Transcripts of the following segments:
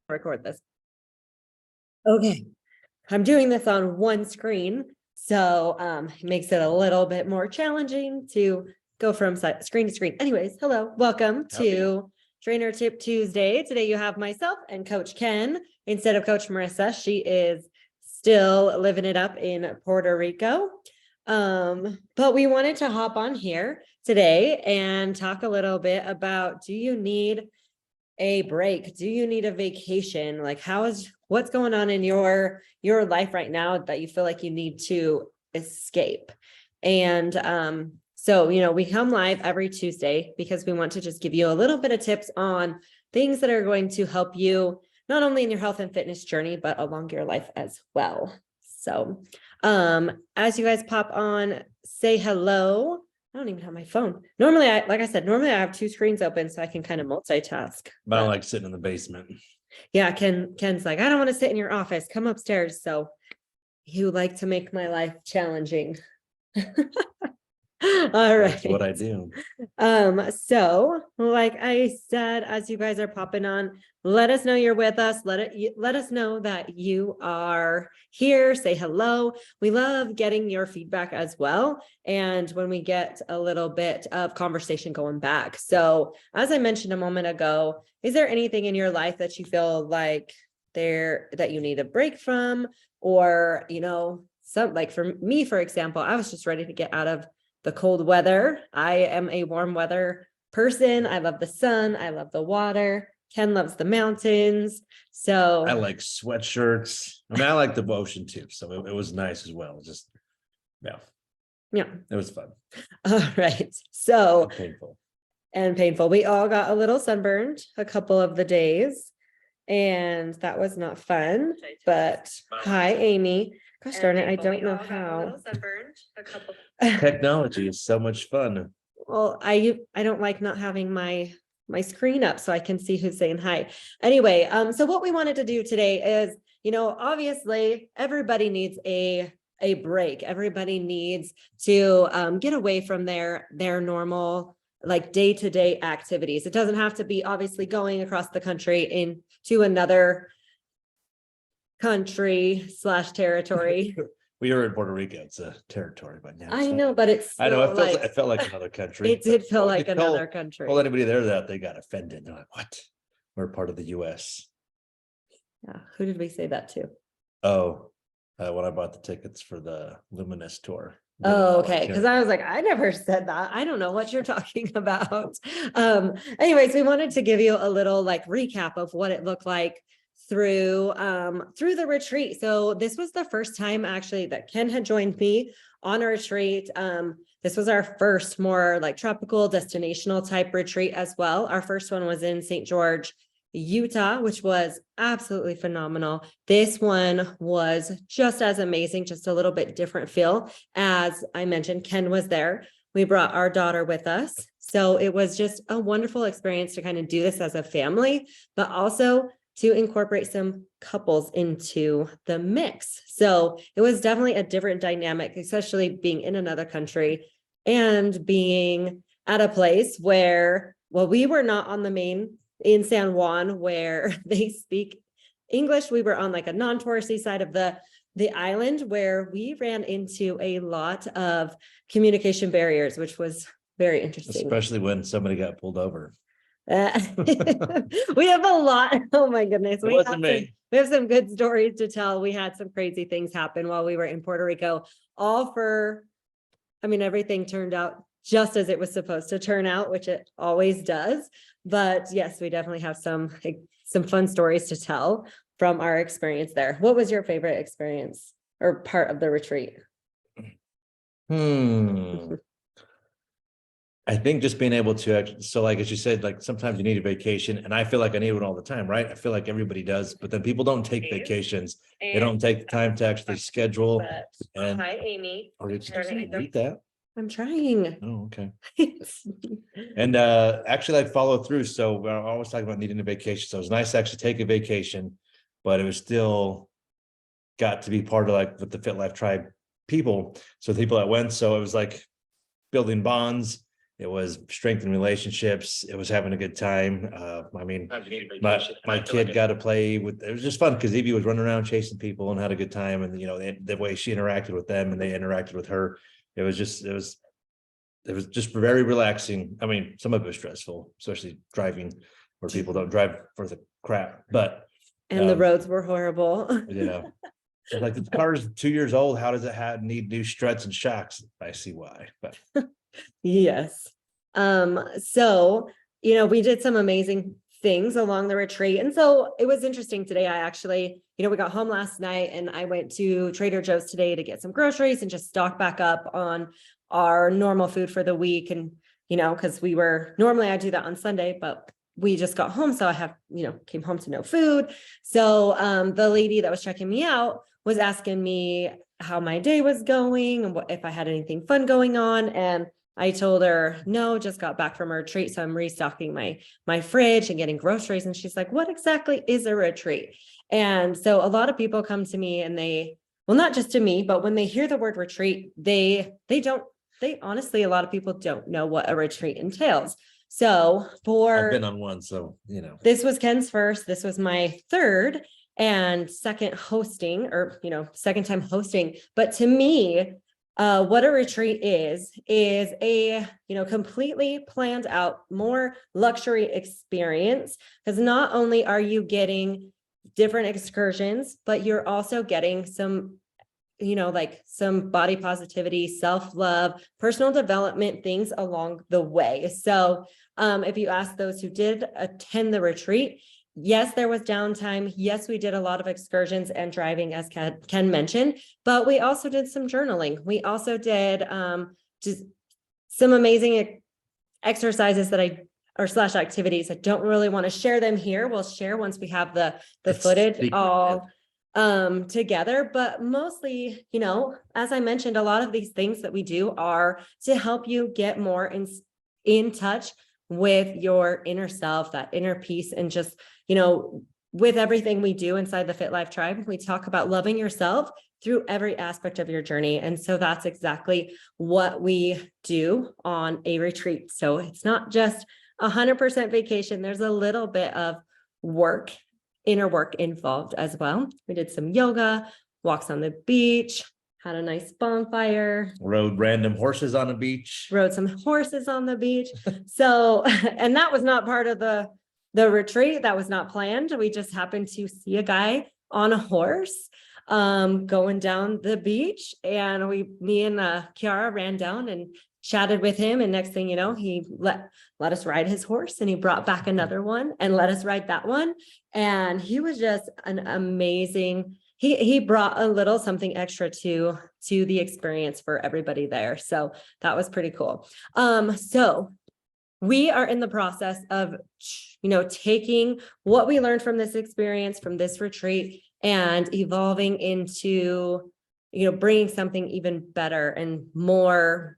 record this. Okay, I'm doing this on one screen, so it makes it a little bit more challenging to go from screen to screen. Anyways, hello, welcome to Trainer Tip Tuesday. Today you have myself and Coach Ken instead of Coach Marissa. She is still living it up in Puerto Rico. But we wanted to hop on here today and talk a little bit about, do you need a break? Do you need a vacation? Like, what's going on in your life right now that you feel like you need to escape? And so, we come live every Tuesday because we want to just give you a little bit of tips on things that are going to help you not only in your health and fitness journey, but along your life as well. So, as you guys pop on, say hello. I don't even have my phone. Normally, I have two screens open so I can kind of multitask. But I don't like sitting in the basement. Yeah, Ken's like, I don't want to sit in your office. Come upstairs. So you like to make my life challenging. All right. That's what I do. So like I said, as you guys are popping on, let us know you're with us. Let us know that you are here. Say hello. We love getting your feedback as well. And when we get a little bit of conversation going back. So as I mentioned a moment ago, is there anything in your life that you feel like that you need a break from? Or, some, like for me, for example, I was just ready to get out of the cold weather. I am a warm weather person. I love the sun. I love the water. Ken loves the mountains. So I like sweatshirts. I mean, I like the ocean too. So it was nice as well. Just, yeah, it was fun. All right. So Painful. We all got a little sunburned a couple of the days, and that was not fun. But hi, Amy. Gosh darn it, I don't know how. Technology is so much fun. Well, I don't like not having my screen up so I can see who's saying hi. Anyway, so what we wanted to do today is, obviously everybody needs a break. Everybody needs to get away from their normal like day-to-day activities. It doesn't have to be obviously going across the country into another country/territory. We are in Puerto Rico. It's a territory, but now I know, but it's I know it felt like another country. It did feel like another country. Well, anybody there that they got offended. They're like, what? We're part of the US. Yeah. Who did we say that to? Oh, when I bought the tickets for the Luminous tour. Oh, okay. Because I was like, I never said that. I don't know what you're talking about. Anyways, we wanted to give you a little like recap of what it looked like through the retreat. So this was the first time actually that Ken had joined me on a retreat. This was our first more like tropical destinational type retreat as well. Our first one was in St. George, Utah, which was absolutely phenomenal. This one was just as amazing, just a little bit different feel. As I mentioned, Ken was there. We brought our daughter with us. So it was just a wonderful experience to kind of do this as a family, but also to incorporate some couples into the mix. So it was definitely a different dynamic, especially being in another country and being at a place where, we were not on the main in San Juan where they speak English. We were on like a non-touristy side of the island where we ran into a lot of communication barriers, which was very interesting. Especially when somebody got pulled over. We have a lot. Oh my goodness. We have some good stories to tell. We had some crazy things happen while we were in Puerto Rico, everything turned out just as it was supposed to turn out, which it always does. But yes, we definitely have some fun stories to tell from our experience there. What was your favorite experience or part of the retreat? I think just being able to, so like, as you said, like sometimes you need a vacation, and I feel like I need one all the time, right? I feel like everybody does, but then people don't take vacations. They don't take the time to actually schedule. And hi, Amy. Or did you read that? I'm trying. Oh, okay. And actually like follow through. So we're always talking about needing a vacation. So it was nice to actually take a vacation, but it was still got to be part of like with the Fit Life Tribe people. So the people that went, so it was like building bonds It was strengthening relationships. It was having a good time. I mean, my kid got to play with, it was just fun because Evie was running around chasing people and had a good time. And, the way she interacted with them and they interacted with her, it was just very relaxing. I mean, some of it was stressful, especially driving where people don't drive for the crap, but. And the roads were horrible. Like the car is 2 years old. How does it need new struts and shocks? I see why, but. Yes. So, we did some amazing things along the retreat. And so it was interesting today. I actually, we got home last night and I went to Trader Joe's today to get some groceries and just stock back up on our normal food for the week. And, because normally I do that on Sunday, but we just got home. So I have, came home to no food. So the lady that was checking me out was asking me how my day was going and if I had anything fun going on. And I told her, no, just got back from a retreat. So I'm restocking my fridge and getting groceries. And she's like, what exactly is a retreat? And so a lot of people come to me and well, not just to me, but when they hear the word retreat, they honestly, a lot of people don't know what a retreat entails. So I've been on one, so, this was Ken's first, this was my third and second time hosting. But to me, what a retreat is a, completely planned out, more luxury experience. Because not only are you getting different excursions, but you're also getting some, some body positivity, self-love, personal development things along the way. So if you ask those who did attend the retreat, yes, there was downtime. Yes, we did a lot of excursions and driving, as Ken mentioned, but we also did some journaling. We also did just some amazing exercises / activities. I don't really want to share them here. We'll share once we have the footage all together, but mostly, as I mentioned, a lot of these things that we do are to help you get more in touch with your inner self, that inner peace, and just, with everything we do inside the Fit Life Tribe, we talk about loving yourself through every aspect of your journey. And so that's exactly what we do on a retreat. So it's not just 100% vacation. There's a little bit of inner work involved as well. We did some yoga, walks on the beach, had a nice bonfire, rode random horses on the beach, rode some horses on the beach. So, and that was not part of the retreat. That was not planned. We just happened to see a guy on a horse going down the beach, and me and Kiara ran down and chatted with him, and next thing you know, he let us ride his horse, and he brought back another one and let us ride that one. And he was just an amazing, he brought a little something extra to the experience for everybody there. So that was pretty cool. So we are in the process of, taking what we learned from this experience, from this retreat, and evolving into, bringing something even better and more,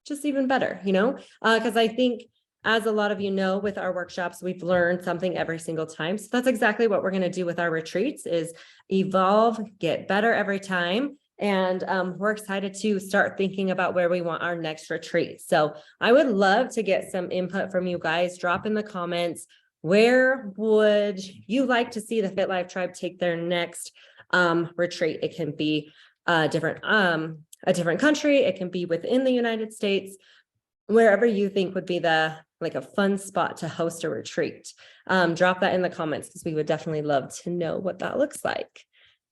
just even better, because I think, as a lot of with our workshops, we've learned something every single time. So that's exactly what we're going to do with our retreats, is evolve, get better every time. And we're excited to start thinking about where we want our next retreat. So I would love to get some input from you guys. Drop in the comments, where would you like to see the Fit Life Tribe take their next retreat? It can be a different country. It can be within the United States, wherever you think would be a fun spot to host a retreat. Drop that in the comments, because we would definitely love to know what that looks like.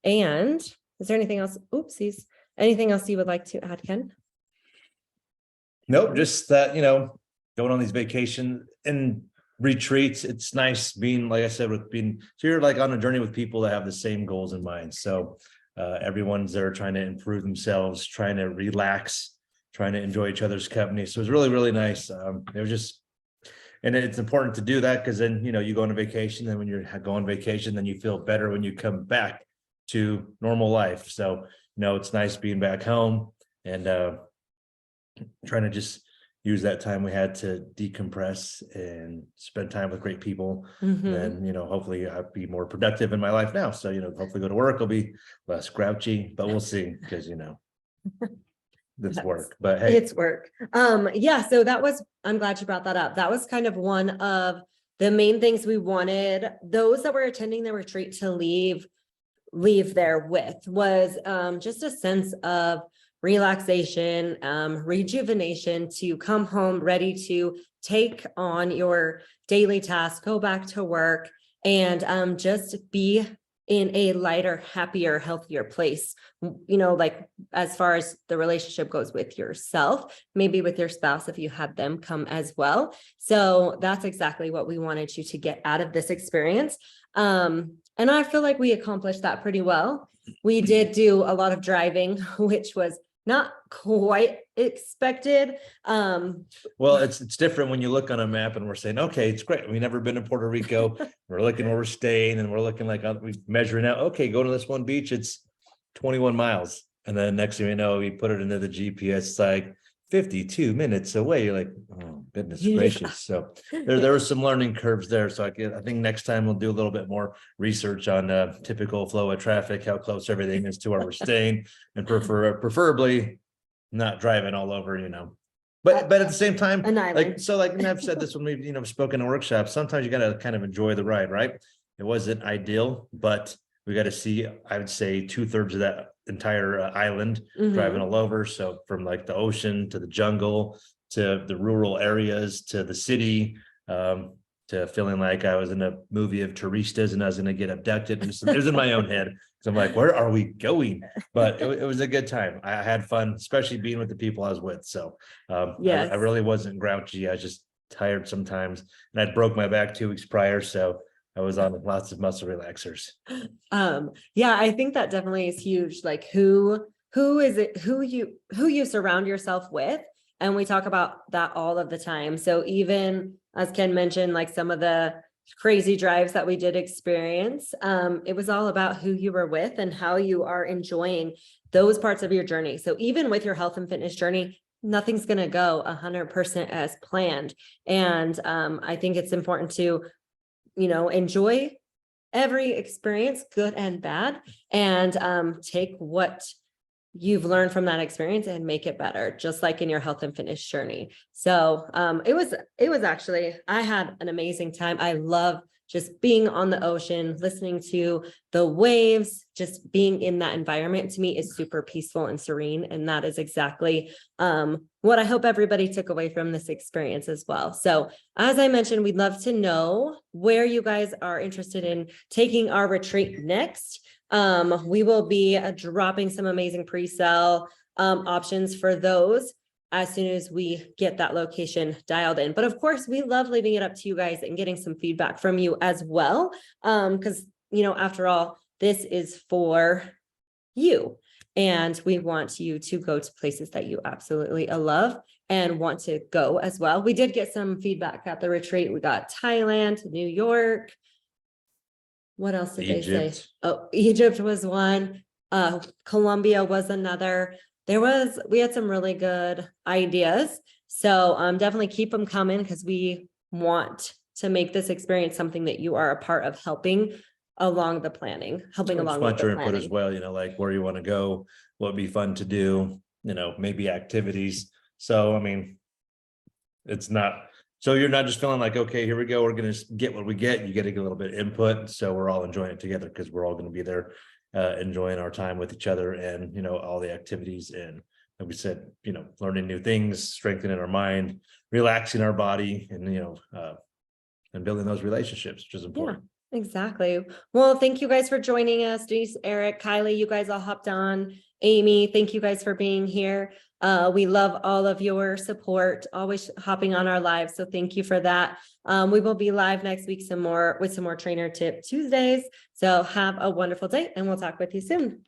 And is there anything else? Oopsies. Anything else you would like to add, Ken? Nope, just that, going on these vacation and retreats, it's nice being, like I said, so you're like on a journey with people that have the same goals in mind. So everyone's there trying to improve themselves, trying to relax, trying to enjoy each other's company. So it was really, really nice. It was just, and it's important to do that, because then, you go on a vacation, and when you're going on vacation, then you feel better when you come back to normal life. So, it's nice being back home and trying to just use that time we had to decompress and spend time with great people. Mm-hmm. And hopefully I'll be more productive in my life now. So, hopefully go to work, I'll be less grouchy, but we'll see, because That's Yes. work, but hey, It's work. Yeah, so I'm glad you brought that up. That was kind of one of the main things we wanted those that were attending the retreat to leave there with was just a sense of relaxation, rejuvenation, to come home ready to take on your daily tasks, go back to work, and just be in a lighter, happier, healthier place. Like as far as the relationship goes with yourself, maybe with your spouse, if you had them come as well. So that's exactly what we wanted you to get out of this experience. And I feel like we accomplished that pretty well. We did do a lot of driving, which was not quite expected. well, it's different when you look on a map and we're saying, okay, it's great. We've never been to Puerto Rico. We're looking where we're staying and we're looking like we're measuring out. Okay, go to this one beach. It's 21 miles. And then next thing you know, we put it into the GPS, it's like 52 minutes away. You're like, oh, goodness gracious. So there were some learning curves there. So I think next time we'll do a little bit more research on typical flow of traffic, how close everything is to where we're staying, and preferably not driving all over, But at the same time, An island. and I've said this when we've, spoken in workshops, sometimes you got to kind of enjoy the ride, right? It wasn't ideal, but we got to see, I would say 2/3 of that entire island driving all over. So from like the ocean to the jungle, to the rural areas, to the city, to feeling like I was in a movie of touristas and I was going to get abducted. It was in my own head. So I'm like, where are we going? But it was a good time. I had fun, especially being with the people I was with. So Yes. I really wasn't grouchy. I was just tired sometimes, and I broke my back 2 weeks prior. So I was on lots of muscle relaxers. Yeah, I think that definitely is huge. Like who you surround yourself with. And we talk about that all of the time. So even as Ken mentioned, like some of the crazy drives that we did experience, it was all about who you were with and how you are enjoying those parts of your journey. So even with your health and fitness journey, nothing's going to go 100% as planned. And I think it's important to enjoy every experience, good and bad, and take what you've learned from that experience and make it better, just like in your health and fitness journey. So it was actually, I had an amazing time. I love just being on the ocean, listening to the waves, just being in that environment to me is super peaceful and serene. And that is exactly what I hope everybody took away from this experience as well. So as I mentioned, we'd love to know where you guys are interested in taking our retreat next. We will be dropping some amazing pre-sale options for those as soon as we get that location dialed in. But of course, we love leaving it up to you guys and getting some feedback from you as well. Because, after all, this is for you. And we want you to go to places that you absolutely love and want to go as well. We did get some feedback at the retreat. We got Thailand, New York. What else did they say? Oh, Egypt was one. Colombia was another. We had some really good ideas. So definitely keep them coming because we want to make this experience something that you are a part of helping along the planning, helping along with the your input planning as well, like where you want to go, what would be fun to do, maybe activities. So, I mean, it's not, so you're not just feeling like, okay, here we go, we're going to get what we get. You get to get a little bit of input. So we're all enjoying it together because we're all going to be there enjoying our time with each other and, all the activities. And like we said, learning new things, strengthening our mind, relaxing our body, and, and building those relationships, which is important. Yeah. Exactly. Well, thank you guys for joining us. Denise, Eric, Kylie, you guys all hopped on. Amy, thank you guys for being here. We love all of your support, always hopping on our lives. So thank you for that. We will be live next week with some more trainer tip Tuesdays. So have a wonderful day and we'll talk with you soon.